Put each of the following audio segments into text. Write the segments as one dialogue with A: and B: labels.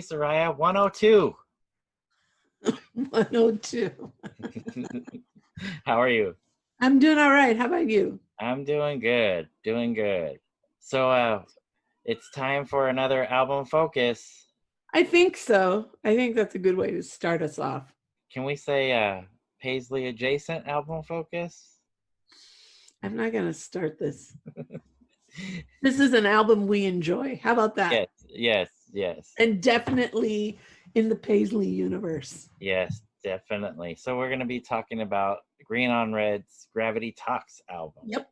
A: Soraya, 102.
B: 102.
A: How are you?
B: I'm doing all right. How about you?
A: I'm doing good. So, it's time for another album focus.
B: I think so. I think that's a good way to start us off.
A: Can we say Paisley adjacent album focus?
B: I'm not going to start this. This is an album we enjoy. How about that?
A: Yes.
B: And definitely in the Paisley universe.
A: Yes, definitely. So we're going to be talking about Green on Red's Gravity Talks album.
B: Yep.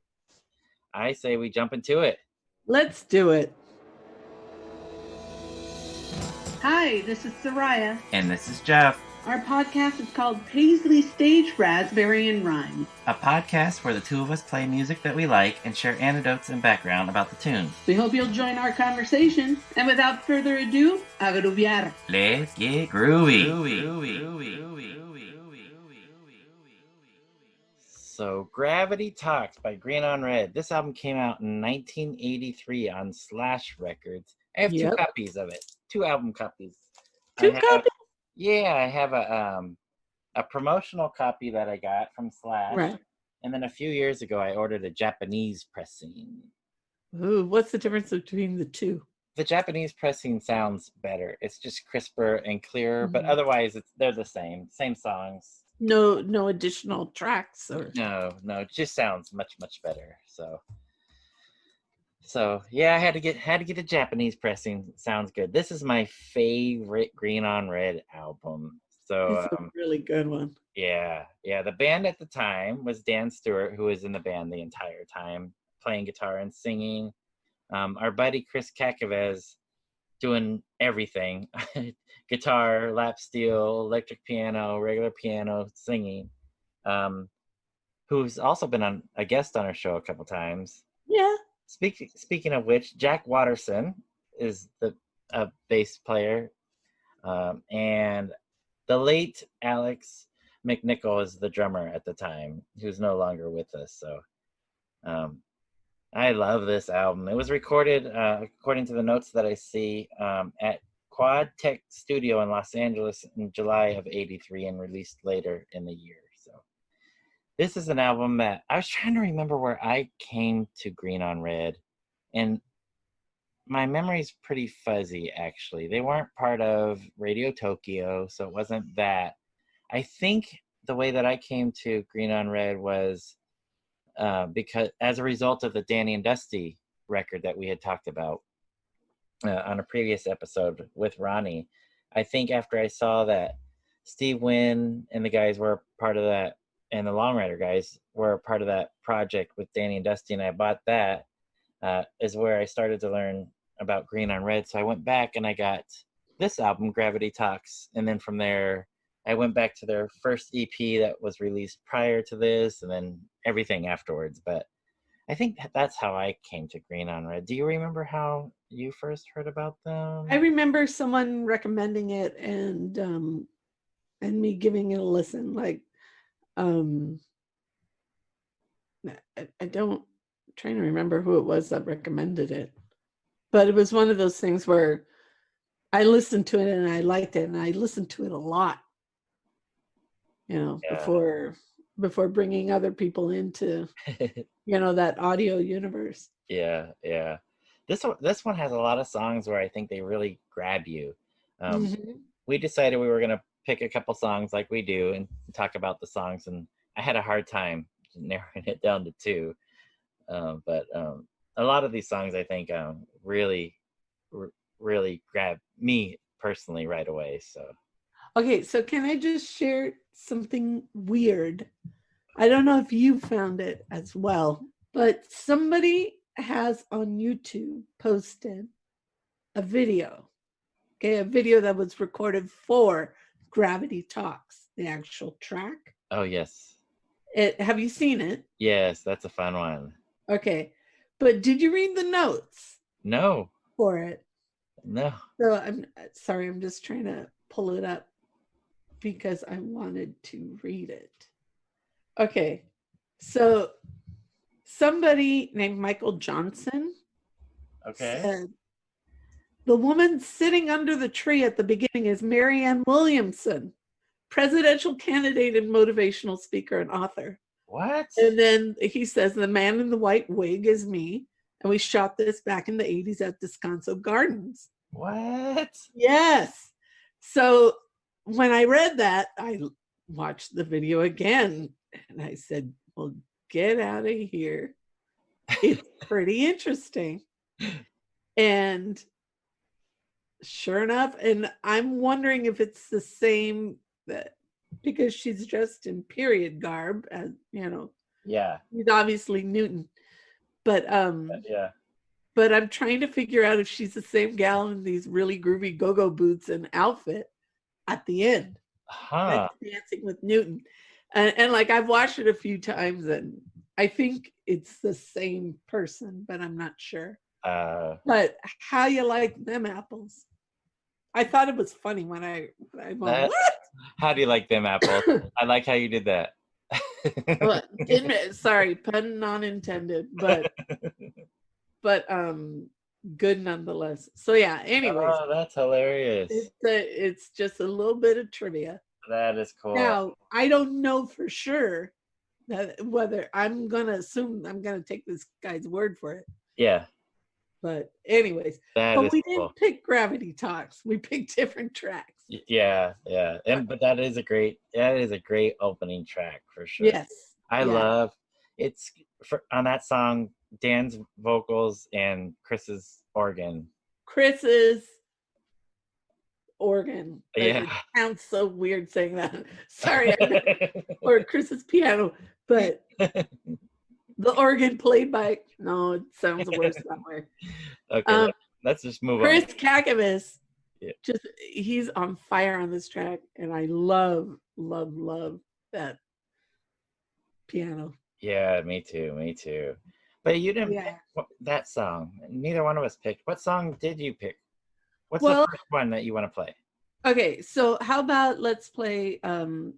A: I say we jump into it.
B: Let's do it.
C: Hi, this is Soraya.
A: And this is Jeff.
C: Our podcast is called Paisley Stage Raspberry and Rhyme.
A: A podcast where the two of us play music that we like and share anecdotes and background about the tunes.
C: We hope you'll join our conversation. And without further ado, a grooviar.
A: Let's get groovy. So, Gravity Talks by Green on Red. This album came out in 1983 on Slash Records. I have two copies of it. 2 album copies.
B: Two copies?
A: Yeah, I have a promotional copy that I got from Slash.
B: Right.
A: And then a few years ago, I ordered a Japanese pressing.
B: Ooh, what's the difference between the two?
A: The Japanese pressing sounds better. It's just crisper and clearer, but otherwise they're the same songs.
B: No additional tracks or
A: No, it just sounds much better. So yeah, I had to get a Japanese pressing. Sounds good. This is my favorite Green on Red album. So
B: it's a really good one.
A: Yeah. The band at the time was Dan Stewart, who was in the band the entire time, playing guitar and singing. Our buddy Chris Kakovez doing everything: guitar, lap steel, electric piano, regular piano, singing. Who's also been on a guest on our show a couple times.
B: Yeah.
A: Speaking of which, Jack Watterson is the bass player, and the late Alex McNichol is the drummer at the time, who's no longer with us. So I love this album. It was recorded, according to the notes that I see, at Quad Tech Studio in Los Angeles in July of '83 and released later in the year. So this is an album that I was trying to remember where I came to Green on Red, and my memory's pretty fuzzy, actually. They weren't part of Radio Tokyo, so it wasn't that. I think the way that I came to Green on Red was because as a result of the Danny and Dusty record that we had talked about on a previous episode with Ronnie. I think after I saw that Steve Wynn and the guys were part of that, and the Long Rider guys were part of that project with Danny and Dusty, and I bought that, is where I started to learn about Green on Red. So I went back and I got this album, Gravity Talks, and then from there I went back to their first EP that was released prior to this, and then everything afterwards. But I think that's how I came to Green on Red. Do you remember how you first heard about them?
B: I remember someone recommending it and me giving it a listen. Like, I'm trying to remember who it was that recommended it, but it was one of those things where I listened to it and I liked it, and I listened to it a lot, before bringing other people into, that audio universe.
A: Yeah. This one has a lot of songs where I think they really grab you. We decided we were going to pick a couple songs like we do and talk about the songs, and I had a hard time narrowing it down to 2. But a lot of these songs I think really grab me personally right away. So
B: okay, so can I just share something weird? I don't know if you found it as well, but somebody has on YouTube posted a video that was recorded for Gravity Talks, the actual track.
A: Oh, yes.
B: Have you seen it?
A: Yes, that's a fun one.
B: Okay, but did you read the notes?
A: No.
B: For it?
A: No.
B: So I'm sorry, I'm just trying to pull it up because I wanted to read it. Okay, so somebody named Michael Johnson said, The woman sitting under the tree at the beginning is Marianne Williamson, presidential candidate and motivational speaker and author.
A: What?
B: And then he says, the man in the white wig is me. And we shot this back in the 80s at Descanso Gardens.
A: What?
B: Yes. So when I read that, I watched the video again and I said, well, get out of here. It's pretty interesting. And sure enough, and I'm wondering if it's the same, that because she's dressed in period garb, as you know.
A: Yeah.
B: She's obviously Newton. But
A: Yeah.
B: but I'm trying to figure out if she's the same gal in these really groovy go-go boots and outfit at the end.
A: Huh.
B: Like dancing with Newton. And like I've watched it a few times and I think it's the same person, but I'm not sure. But how you like them apples? I thought it was funny when I went, what?
A: How do you like them apples? I like how you did that.
B: Well, sorry, pun non intended, but good nonetheless. So yeah, anyways.
A: Oh, that's hilarious.
B: It's just a little bit of trivia.
A: That is cool.
B: Now, I don't know for sure that whether I'm going to assume I'm going to take this guy's word for it.
A: Yeah.
B: But anyways, but we didn't pick Gravity Talks. We picked different tracks.
A: Yeah. But that is a great opening track for sure.
B: Yes.
A: I love it's on that song, Dan's vocals and Chris's organ.
B: Chris's organ.
A: Yeah.
B: It sounds so weird saying that. Sorry. Or Chris's piano, but the organ played by, no, it sounds worse that way.
A: Okay, let's just move on.
B: Chris Kakavas, he's on fire on this track, and I love that piano.
A: Yeah, me too. But you didn't pick that song. Neither one of us picked. What song did you pick? What's the first one that you want to play?
B: Okay, so how about let's play,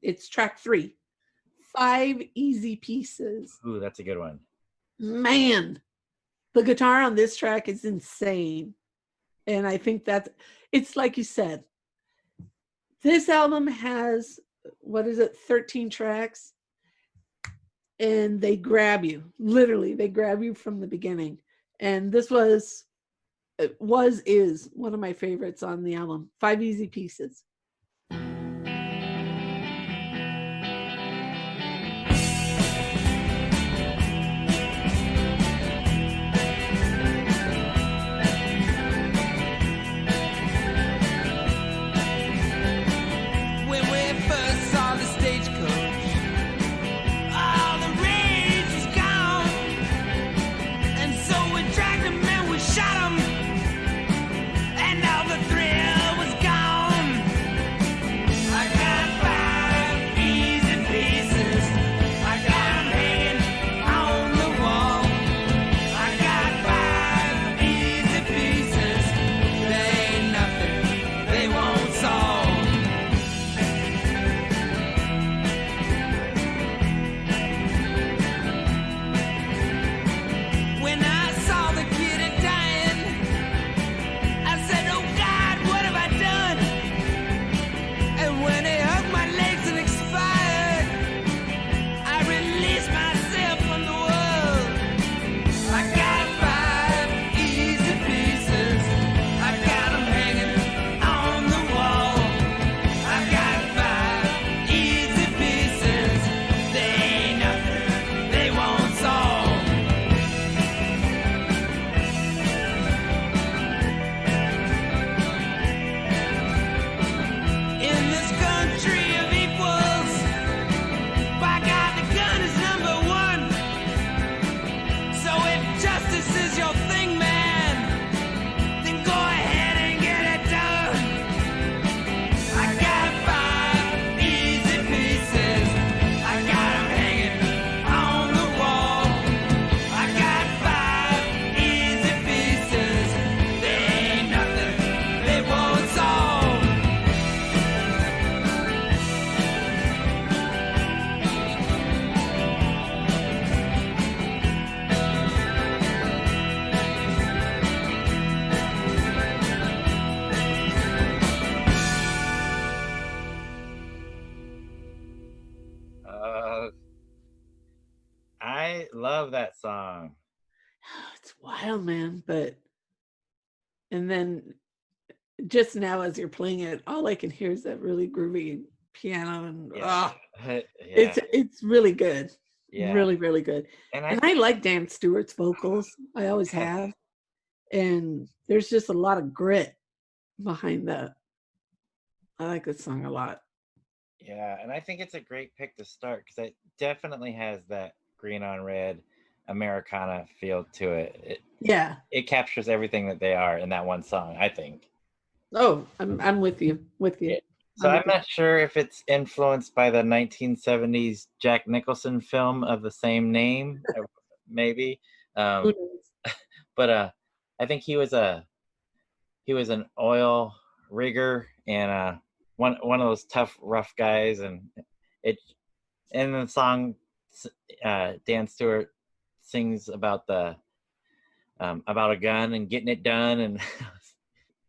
B: it's track 3. 5 Easy Pieces.
A: Ooh, that's a good one.
B: Man, the guitar on this track is insane. And I think it's like you said, this album has, 13 tracks? And they grab you. Literally, they grab you from the beginning. And this is one of my favorites on the album. 5 Easy Pieces.
A: love that song.
B: It's wild, man. And then just now as you're playing it, all I can hear is that really groovy piano, and
A: Yeah.
B: it's really good.
A: Yeah.
B: Really, really good.
A: And
B: I like Dan Stewart's vocals. I always
A: Yes.
B: have. And there's just a lot of grit behind that. I like this song a lot.
A: Yeah, and I think it's a great pick to start because it definitely has that green on red Americana feel to it.
B: Yeah.
A: It captures everything that they are in that one song, I think.
B: Oh, I'm with you.
A: Yeah. So I'm not sure if it's influenced by the 1970s Jack Nicholson film of the same name, maybe.
B: Who knows?
A: But I think he was an oil rigger and one of those tough, rough guys, and it in the song Dan Stewart sings about about a gun and getting it done, and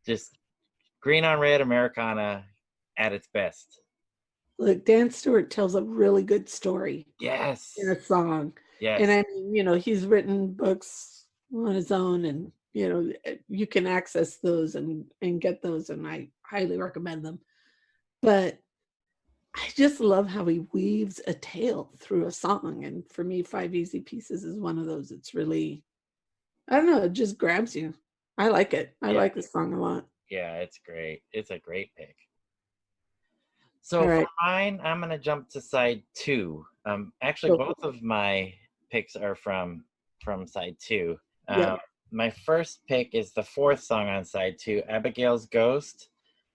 A: just green on red Americana at its best.
B: Look, Dan Stewart tells a really good story
A: Yes.
B: in a song.
A: Yes.
B: And I mean, he's written books on his own, and you can access those and get those, and I highly recommend them. But I just love how he weaves a tale through a song. And for me, 5 Easy Pieces is one of those. It's really, I don't know, it just grabs you. I like it. I like this song a lot.
A: Yeah, it's great. It's a great pick. So
B: All right.
A: for mine, I'm going to jump to side 2. Actually,
B: Go.
A: both of my picks are from side 2.
B: Yep.
A: My first pick is the 4th song on side 2, Abigail's Ghost.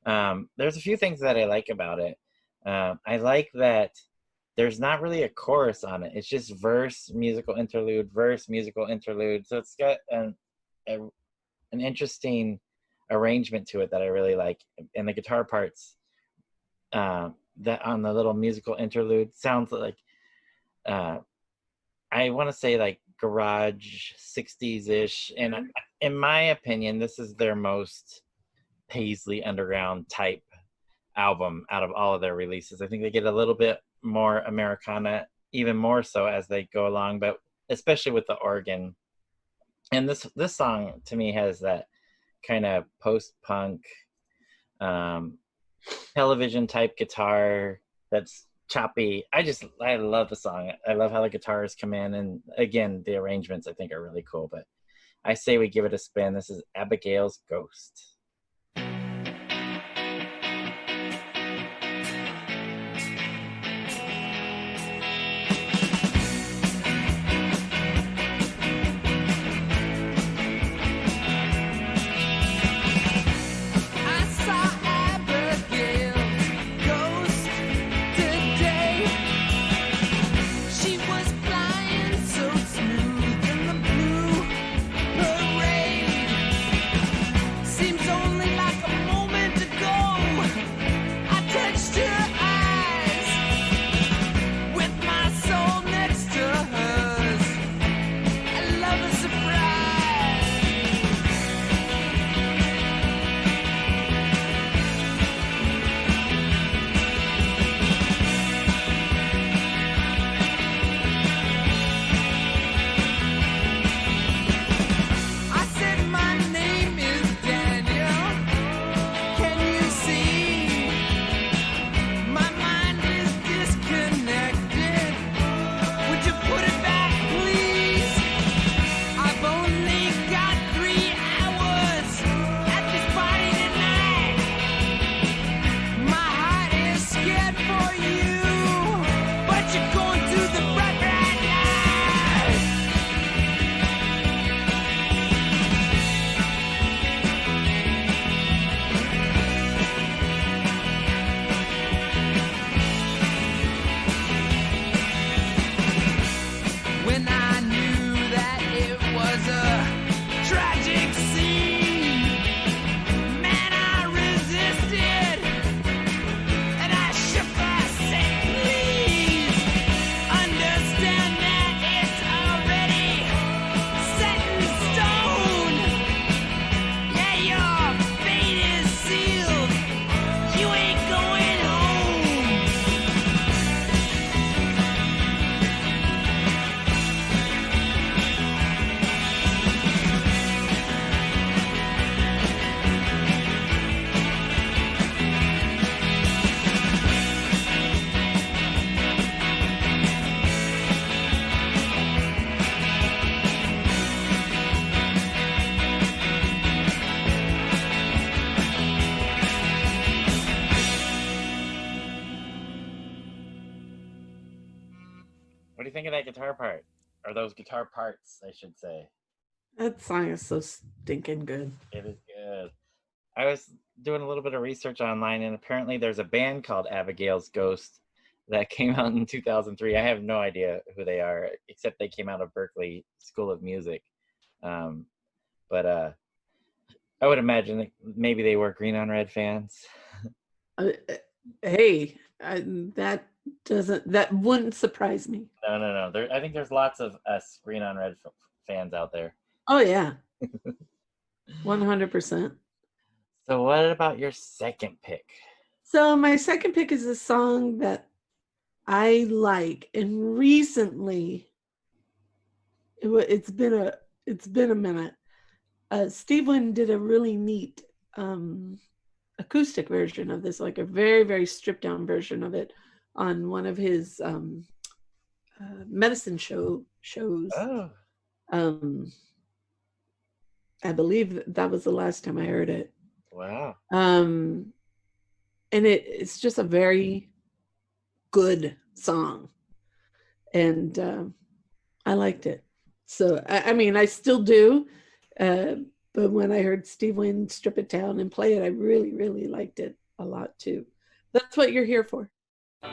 A: There's a few things that I like about it. I like that there's not really a chorus on it. It's just verse, musical interlude, verse, musical interlude. So it's got an interesting arrangement to it that I really like. And the guitar parts that on the little musical interlude sounds like I want to say like garage 60s-ish. And in my opinion, this is their most Paisley Underground type album out of all of their releases. I think they get a little bit more Americana, even more so as they go along, but especially with the organ. And this song to me has that kind of post-punk television type guitar that's choppy. I love the song. I love how the guitars come in, and again, the arrangements I think are really cool. But I say we give it a spin. This is Abigail's Ghost.
D: Seems
A: What do you think of that guitar part? Or those guitar parts, I should say.
B: That song is so stinking good.
A: It is good. I was doing a little bit of research online, and apparently there's a band called Abigail's Ghost that came out in 2003. I have no idea who they are, except they came out of Berklee School of Music. But I would imagine that maybe they were Green on Red fans.
B: Hey, that wouldn't surprise me.
A: No. I think there's lots of us Green on Red fans out there.
B: Oh yeah, 100%.
A: So what about your second pick?
B: So my second pick is a song that I like, and recently it's been a minute. Steve Wynn did a really neat acoustic version of this, like a very, very stripped down version of it on one of his medicine shows.
A: Oh.
B: I believe that was the last time I heard it.
A: Wow.
B: And it's just a very good song, and I liked it. So I mean, I still do. But when I heard Steve Wynn strip it down and play it, I really, really liked it a lot too. That's what you're here for.
D: You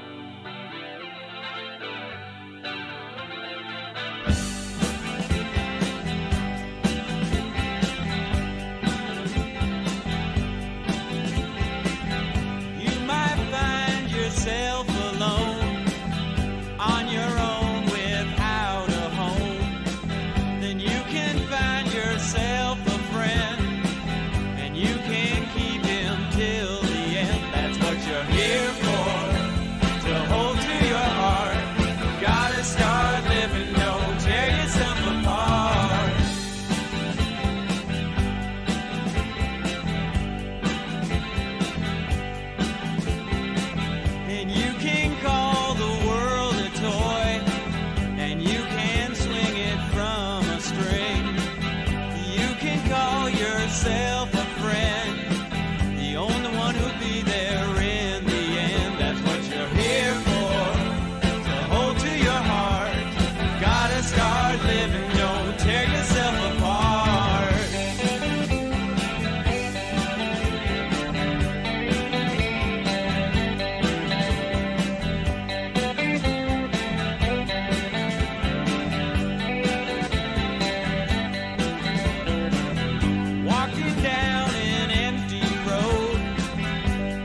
D: might find yourself alone on your own without a home. Then you can find yourself a friend, and you can keep him till the end. That's what you're here for, to hold to your heart. Gotta start living, don't tear yourself apart. And you can call the world a toy, and you can swing it from a string. You can call yourself a friend, the only one who'll be there in the end. That's what you're here for, to hold to your heart. Gotta start living, don't tear yourself apart. Walking down an empty road,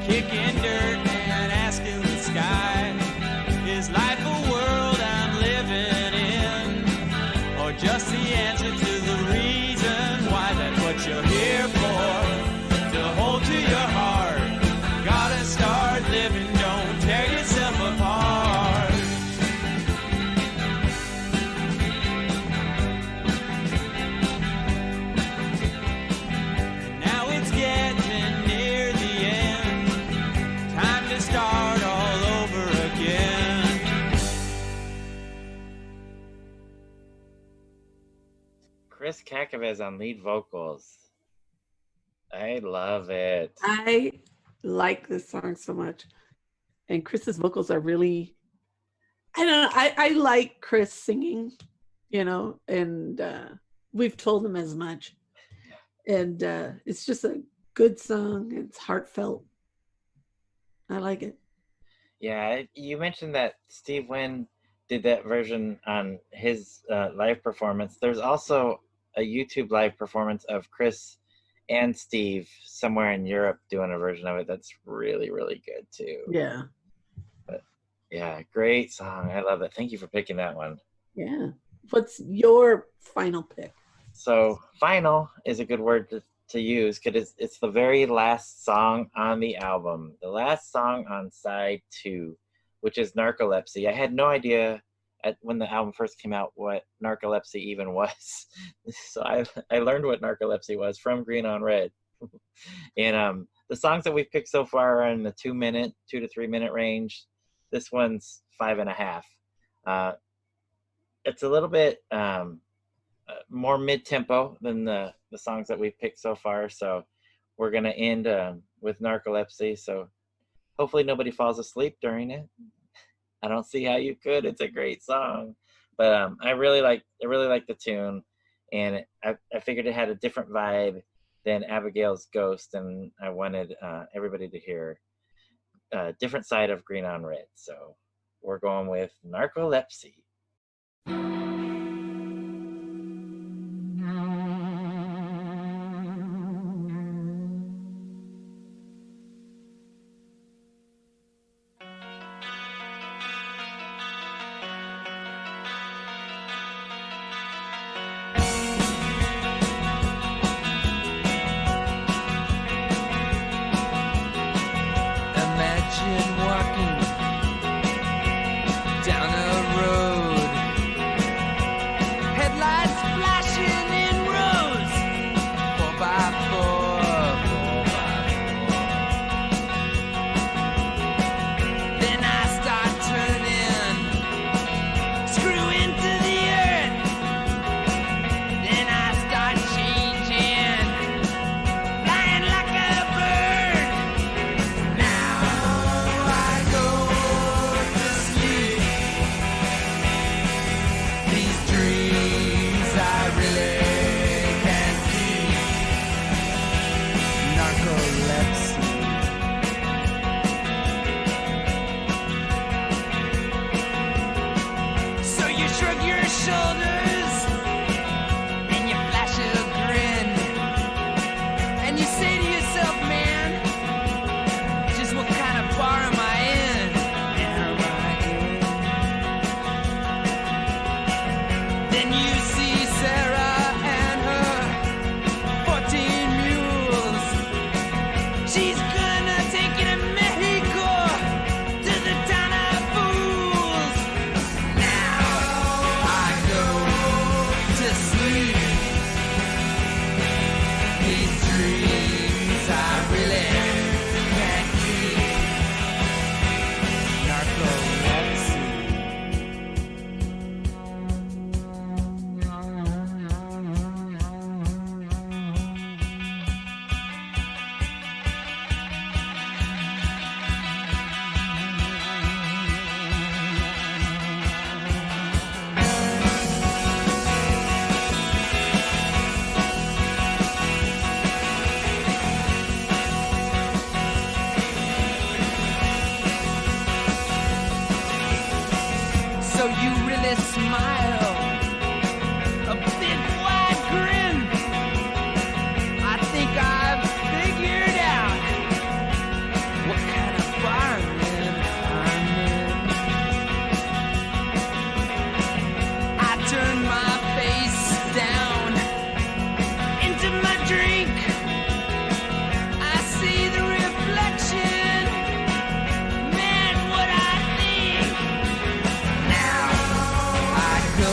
D: kicking dirt and asking the sky, is life a world I'm living in, or just the answer to the reason why? That's what you're here for, to hold to your heart. Gotta start living, don't tear yourself apart. Now it's getting near the end, time to start all over again.
A: Chris Kakavez on lead vocals. I love it.
B: I like this song so much, and Chris's vocals are really, I don't know, I like Chris singing, and we've told him as much, and it's just a good song. It's heartfelt. I like it.
A: Yeah, you mentioned that Steve Wynn did that version on his live performance. There's also a YouTube live performance of Chris and Steve somewhere in Europe doing a version of it that's really, really good too.
B: Yeah.
A: Yeah, great song. I love it. Thank you for picking that one.
B: Yeah. What's your final pick?
A: So final is a good word to use because it's the very last song on the album, the last song on side 2, which is Narcolepsy. I had no idea when the album first came out what narcolepsy even was. So I learned what narcolepsy was from Green on Red. And the songs that we've picked so far are in the 2 to 3 minute range. This one's 5.5. It's a little bit more mid-tempo than the songs that we've picked so far. So we're going to end with Narcolepsy. So hopefully nobody falls asleep during it. I don't see how you could. It's a great song, but I really like the tune, and I figured it had a different vibe than Abigail's Ghost, and I wanted everybody to hear a different side of Green on Red. So we're going with Narcolepsy.
D: Imagine walking down a road, headlights flashing in rows, 4x4, 4x4. Then I start turning, screw into the earth. Then I start changing, flying like a bird. Now I go to sleep. These dreams I really can't keep. Narcolepsy. So you shrug your shoulders and you flash a grin, and you say to yourself, man, just what kind of bar am I in? Am I in? Then you see Sarah and her 14 mules. She's gonna take you to Mexico, to the town of fools. Now I go to sleep. These dreams I really can't keep. Narcolepsy. So you really smile, a big wide grin. I think I've figured out what kind of bargain I'm in. I turn my face down into my drink. I see the reflection. Man, what I think. Now I go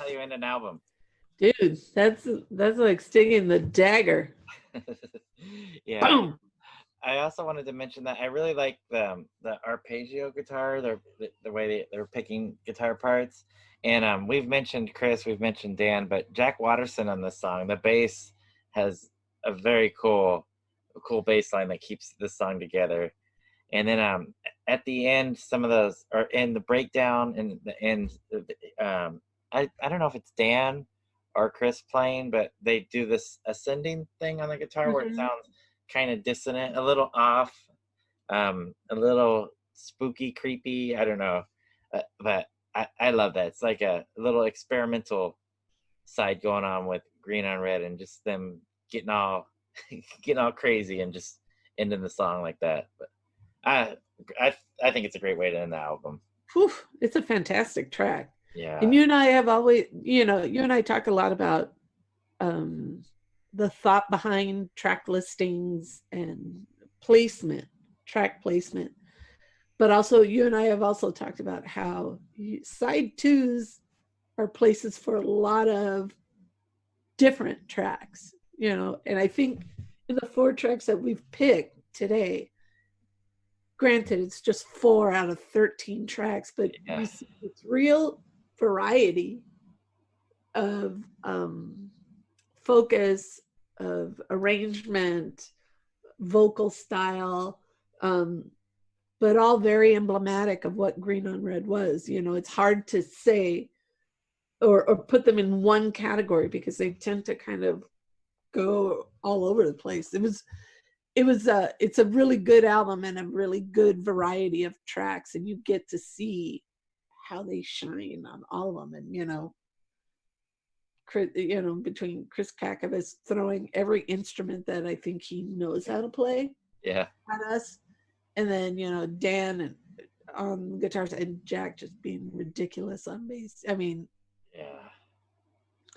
A: how you end an album.
B: Dude, that's like sticking the dagger.
A: Yeah.
B: Boom.
A: I also wanted to mention that I really like the arpeggio guitar, the way they're picking guitar parts. And we've mentioned Chris, we've mentioned Dan, but Jack Watterson on this song, the bass has a very cool bass line that keeps this song together. And then at the end, some of those are in the breakdown and the end. I don't know if it's Dan or Chris playing, but they do this ascending thing on the guitar where it sounds kind of dissonant, a little off, a little spooky, creepy. I don't know, but I love that. It's like a little experimental side going on with Green on Red, and just them getting all crazy and just ending the song like that. But I think it's a great way to end the album.
B: Whew, it's a fantastic track.
A: Yeah.
B: And you and I have always, you and I talk a lot about the thought behind track listings and track placement. But also, you and I have also talked about how side twos are places for a lot of different tracks, and I think in the 4 tracks that we've picked today, granted, it's just 4 out of 13 tracks, but you see it's real variety of focus, of arrangement, vocal style, but all very emblematic of what Green on Red was. It's hard to say or put them in one category because they tend to kind of go all over the place. It's a really good album and a really good variety of tracks, and you get to see how they shine on all of them. And between Chris Kakavas throwing every instrument that I think he knows how to play at us, and then Dan and on guitars, and Jack just being ridiculous on bass. I mean,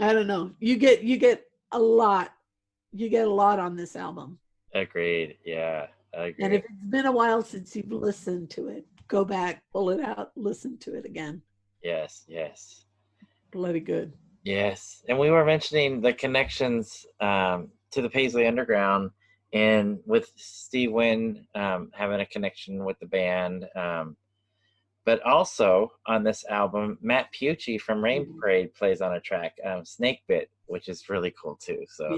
B: I don't know. You get a lot on this album.
A: Agreed. Yeah. Agreed.
B: And if it's been a while since you've listened to it, go back, pull it out, listen to it again.
A: Yes.
B: Bloody good.
A: Yes. And we were mentioning the connections to the Paisley Underground, and with Steve Wynn having a connection with the band. But also on this album, Matt Pucci from Rain Parade plays on a track, Snake Bit, which is really cool too. So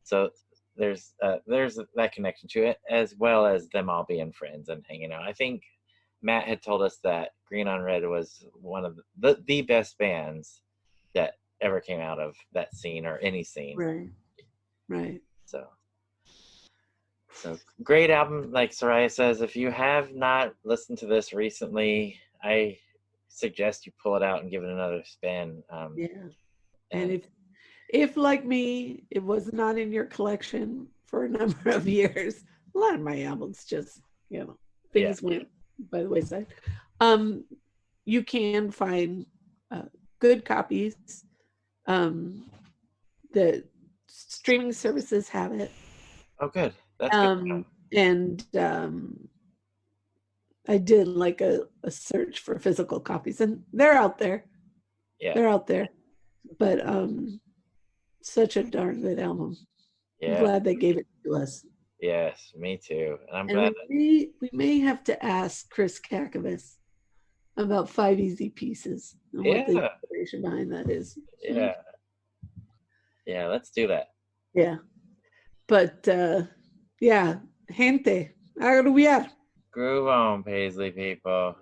A: So there's that connection to it, as well as them all being friends and hanging out. I think Matt had told us that Green on Red was one of the best bands that ever came out of that scene, or any scene.
B: Right.
A: So great album. Like Soraya says, if you have not listened to this recently, I suggest you pull it out and give it another spin.
B: And if like me, it was not in your collection for a number of years, a lot of my albums just, things went by the wayside. You can find good copies. The streaming services have it.
A: Oh, good. That's good.
B: And I did like a search for physical copies, and they're out there. They're out there. But such a darn good album. I'm glad they gave it to us.
A: Yes, me too. And I'm glad
B: we may have to ask Chris Kakavas about 5 Easy Pieces and what the inspiration behind that is.
A: Yeah, let's do that.
B: Yeah. But gente, agruviar.
A: Groove on, Paisley people.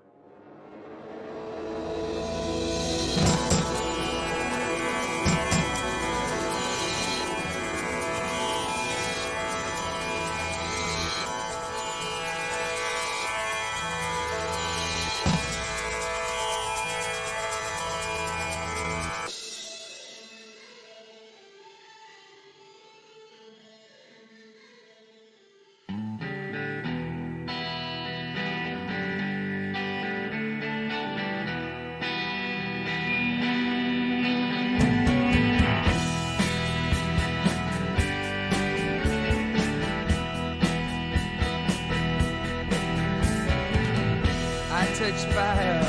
D: Touched fire,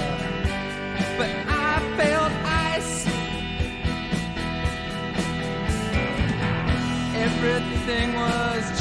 D: but I felt ice. everything was